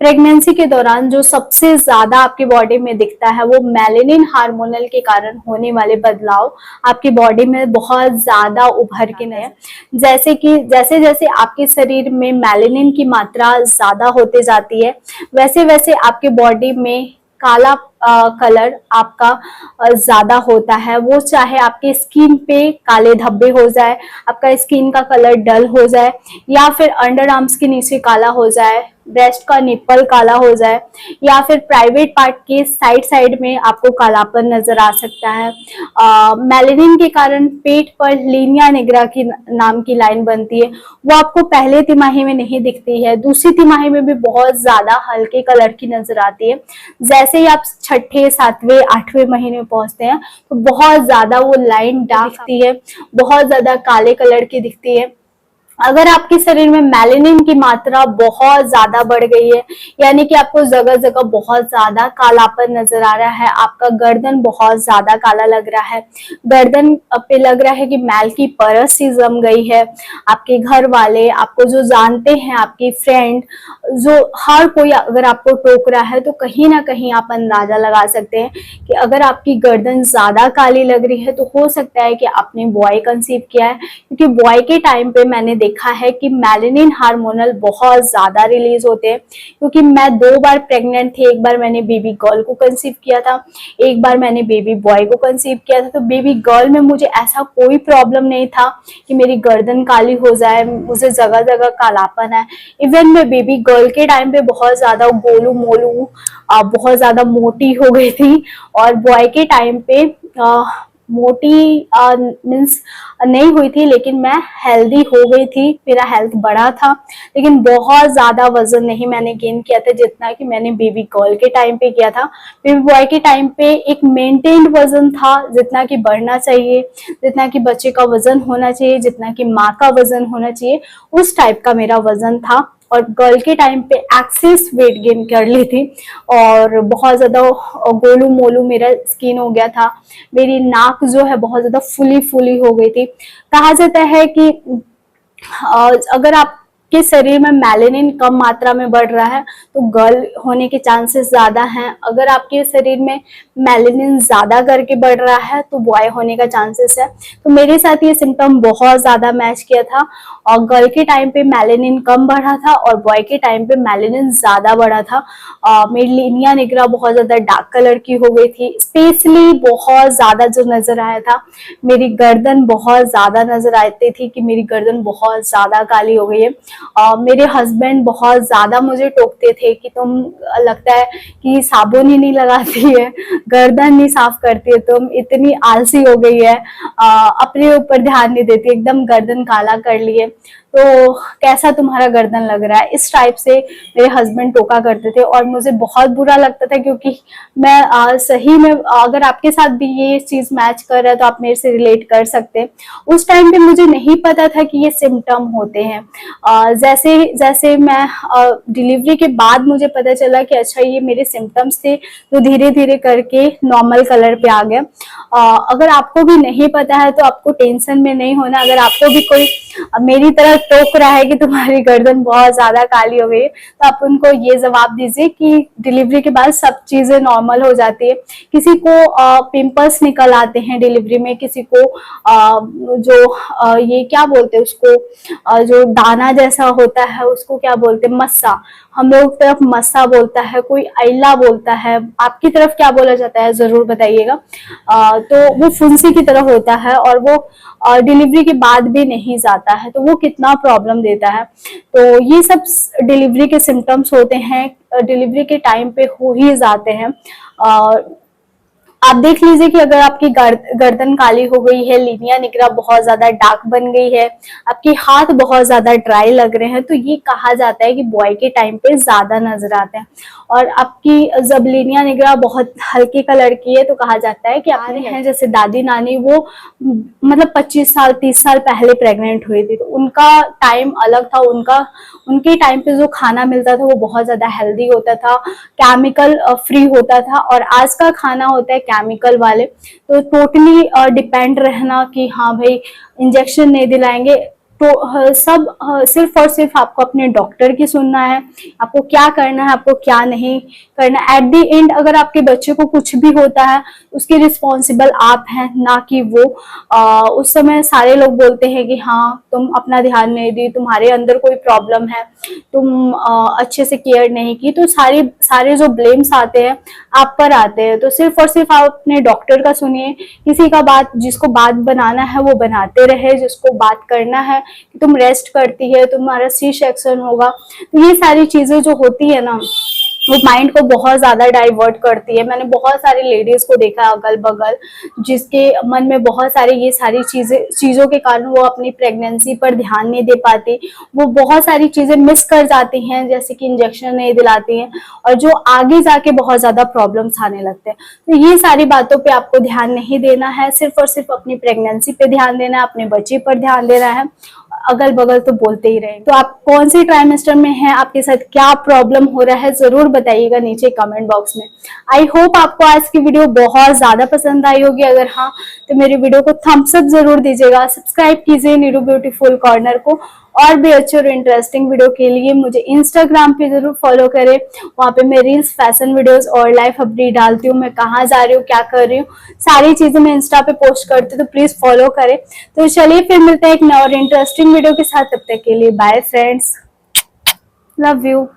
Pregnancy के दौरान जो सबसे ज्यादा आपकी बॉडी में दिखता है वो मेलेनिन हार्मोनल के कारण होने वाले बदलाव आपकी बॉडी में बहुत ज्यादा उभर के नए, जैसे कि जैसे जैसे आपके शरीर में मेलेनिन की मात्रा ज्यादा होते जाती है वैसे वैसे आपके बॉडी में काला कलर आपका ज्यादा होता है। वो चाहे आपके स्किन पे काले धब्बे हो जाए, आपका स्किन का कलर डल हो जाए, या फिर अंडर आर्म्स के नीचे काला हो जाए, ब्रेस्ट का निप्पल काला हो जाए, या फिर प्राइवेट पार्ट के साइड साइड में आपको कालापन नजर आ सकता है। मेलेनिन के कारण पेट पर लीनिया निग्रा की नाम की लाइन बनती है, वो आपको पहले तिमाही में नहीं दिखती है, दूसरी तिमाही में भी बहुत ज्यादा हल्के कलर की नजर आती है। जैसे ही आप छठे सातवें आठवें महीने में पहुंचते हैं तो बहुत ज्यादा वो लाइन डार्क दिखती है, बहुत ज्यादा काले कलर की दिखती है। अगर आपके शरीर में मेलेनिन की मात्रा बहुत ज्यादा बढ़ गई है, यानी कि आपको जगह जगह बहुत ज्यादा कालापन नजर आ रहा है, आपका गर्दन बहुत ज्यादा काला लग रहा है, गर्दन पे लग रहा है कि मैल की परत सी जम गई है, आपके घर वाले, आपको जो जानते हैं, आपकी फ्रेंड, जो हर कोई अगर आपको टोक रहा है तो कहीं ना कहीं आप अंदाजा लगा सकते हैं कि अगर आपकी गर्दन ज्यादा काली लग रही है तो हो सकता है कि आपने बॉय कंसीव किया है। क्योंकि बॉय के टाइम पे मैंने देखा है कि मेलेनिन हार्मोनल बहुत ज्यादा रिलीज होते हैं। क्योंकि मैं 2 बार प्रेग्नेंट थी, एक बार मैंने बेबी गर्ल को कंसीव किया था, एक बार मैंने बेबी बॉय को कंसीव किया था। तो बेबी गर्ल में मुझे ऐसा कोई प्रॉब्लम नहीं था कि मेरी गर्दन काली हो जाए, मुझे जगह जगह कालापन है। इवन मैं बेबी गर्ल के टाइम पे बहुत ज्यादा गोलू मोलू बहुत ज्यादा मोटी हो गई थी, और बॉय के टाइम पे मोटी मीन्स नहीं हुई थी, लेकिन मैं हेल्दी हो गई थी, मेरा हेल्थ बढ़ा था, लेकिन बहुत ज्यादा वजन नहीं मैंने गेन किया था जितना कि मैंने बेबी गर्ल के टाइम पे किया था। बेबी बॉय के टाइम पे एक मेंटेन्ड वजन था, जितना कि बढ़ना चाहिए, जितना कि बच्चे का वजन होना चाहिए, जितना कि माँ का वजन होना चाहिए, उस टाइप का मेरा वजन था। और गर्ल के टाइम पे एक्सेस वेट गेन कर ली थी, और बहुत ज्यादा गोलू मोलू मेरा स्किन हो गया था, मेरी नाक जो है बहुत ज्यादा फुली फुली हो गई थी। कहा जाता है कि अगर आपके शरीर में मेलेनिन कम मात्रा में बढ़ रहा है तो गर्ल होने के चांसेस ज्यादा हैं। अगर आपके शरीर में मेलेनिन ज्यादा करके बढ़ रहा है तो बॉय होने का चांसेस है। तो मेरे साथ ये सिम्टम बहुत ज्यादा मैच किया था, और गर्ल के टाइम पे मेलेनिन कम बढ़ा था और बॉय के टाइम पे मेलेनिन ज्यादा बढ़ा था। मेरी लीनिया निग्रा बहुत ज्यादा डार्क कलर की हो गई थी, स्पेशली बहुत ज्यादा जो नजर आया था, मेरी गर्दन बहुत ज्यादा नजर आती थी कि मेरी गर्दन बहुत ज्यादा काली हो गई है। मेरे हस्बैंड बहुत ज्यादा मुझे टोकते थे कि तुम लगता है कि साबुन ही नहीं लगाती है, गर्दन नहीं साफ करती है, तुम इतनी आलसी हो गई है, अपने ऊपर ध्यान नहीं देती, एकदम गर्दन काला कर लिए, तो कैसा तुम्हारा गर्दन लग रहा है, इस टाइप से मेरे हस्बैंड टोका करते थे। और मुझे बहुत बुरा लगता था, क्योंकि मैं सही में, अगर आपके साथ भी ये चीज मैच कर रहा है तो आप मेरे से रिलेट कर सकते हैं। उस टाइम पे मुझे नहीं पता था कि ये सिम्टम होते हैं। जैसे जैसे मैं डिलीवरी के बाद मुझे पता चला कि अच्छा ये मेरे सिम्टम्स थे, तो धीरे धीरे करके नॉर्मल कलर पे आ गया। अगर आपको भी नहीं पता है तो आपको टेंशन में नहीं होना। अगर आपको भी कोई मेरी तरह टोक रहा है कि तुम्हारी गर्दन बहुत ज्यादा काली हो गई है, तो आप उनको ये जवाब दीजिए कि डिलीवरी के बाद सब चीजें नॉर्मल हो जाती है। किसी को पिंपल्स निकल आते हैं डिलीवरी में, किसी को जो ये क्या बोलते हैं उसको, जो दाना जैसा होता है उसको क्या बोलते हैं, मस्सा, हम लोग तरफ मस्सा बोलता है, कोई आइला बोलता है, आपकी तरफ क्या बोला जाता है जरूर बताइएगा। तो वो फुंसी की तरह होता है, और वो डिलीवरी के बाद भी नहीं जाता है, तो वो कितना प्रॉब्लम देता है। तो ये सब डिलीवरी के सिम्टम्स होते हैं, डिलीवरी के टाइम पे हो ही जाते हैं। आप देख लीजिए कि अगर आपकी गर्दन काली हो गई है, लीनिया निग्रा बहुत ज्यादा डार्क बन गई है, आपके हाथ बहुत ज्यादा ड्राई लग रहे हैं, तो ये कहा जाता है कि बॉय के टाइम पे ज्यादा नजर आते हैं। और आपकी जब लीनिया निग्रा बहुत हल्के कलर की है तो कहा जाता है कि आपने हैं जैसे दादी नानी, वो मतलब 25 साल 30 साल पहले प्रेग्नेंट हुई थी, तो उनका टाइम अलग था, उनके टाइम पे जो खाना मिलता था वो बहुत ज्यादा हेल्दी होता था, केमिकल फ्री होता था, और आज का खाना होता है केमिकल वाले। तो टोटली डिपेंड रहना कि हाँ भाई इंजेक्शन नहीं दिलाएंगे, तो सिर्फ और सिर्फ आपको अपने डॉक्टर की सुनना है, आपको क्या करना है, आपको क्या नहीं करना। एट द एंड अगर आपके बच्चे को कुछ भी होता है उसके रिस्पॉन्सिबल आप हैं, ना कि वो। उस समय सारे लोग बोलते हैं कि हाँ तुम अपना ध्यान नहीं दी, तुम्हारे अंदर कोई प्रॉब्लम है, तुम अच्छे से केयर नहीं की, तो सारे जो ब्लेम्स आते हैं आप पर आते हैं। तो सिर्फ और सिर्फ आप अपने डॉक्टर का सुनिए, किसी का बात, जिसको बात बनाना है वो बनाते रहे, जिसको बात करना है कि तुम रेस्ट करती है, तुम्हारा सी सेक्शन होगा। तो ये सारी चीजें जो होती है ना वो माइंड को बहुत ज्यादा डाइवर्ट करती है। मैंने बहुत सारी लेडीज को देखा अगल बगल जिसके मन में बहुत सारी ये सारी चीजों के कारण वो अपनी प्रेगनेंसी पर ध्यान नहीं दे पाती, वो बहुत सारी चीजें मिस कर जाती हैं, जैसे कि इंजेक्शन नहीं दिलाती हैं, और जो आगे जाके बहुत ज्यादा प्रॉब्लम्स आने लगते हैं। तो ये सारी बातों पे आपको ध्यान नहीं देना है, सिर्फ और सिर्फ अपनी प्रेगनेंसी पे ध्यान देना है, अपने बच्चे पर ध्यान देना है। अगल बगल तो बोलते ही रहे। तो आप कौन से ट्राइमेस्टर में हैं, आपके साथ क्या प्रॉब्लम हो रहा है, जरूर बताइएगा नीचे कमेंट बॉक्स में। आई होप आपको आज की वीडियो बहुत ज्यादा पसंद आई होगी। अगर हाँ तो मेरी वीडियो को थम्स अप जरूर दीजिएगा, सब्सक्राइब कीजिए नीरू ब्यूटीफुल कॉर्नर को। और भी अच्छे और इंटरेस्टिंग वीडियो के लिए मुझे इंस्टाग्राम पे जरूर फॉलो करें, वहाँ पे मैं रील्स, फैशन वीडियोस और लाइफ अपडेट डालती हूँ। मैं कहाँ जा रही हूँ, क्या कर रही हूँ, सारी चीजें मैं इंस्टा पे पोस्ट करती हूँ, तो प्लीज फॉलो करें। तो चलिए फिर मिलते हैं एक नए और इंटरेस्टिंग वीडियो के साथ, तब तक के लिए बाय फ्रेंड्स, लव यू।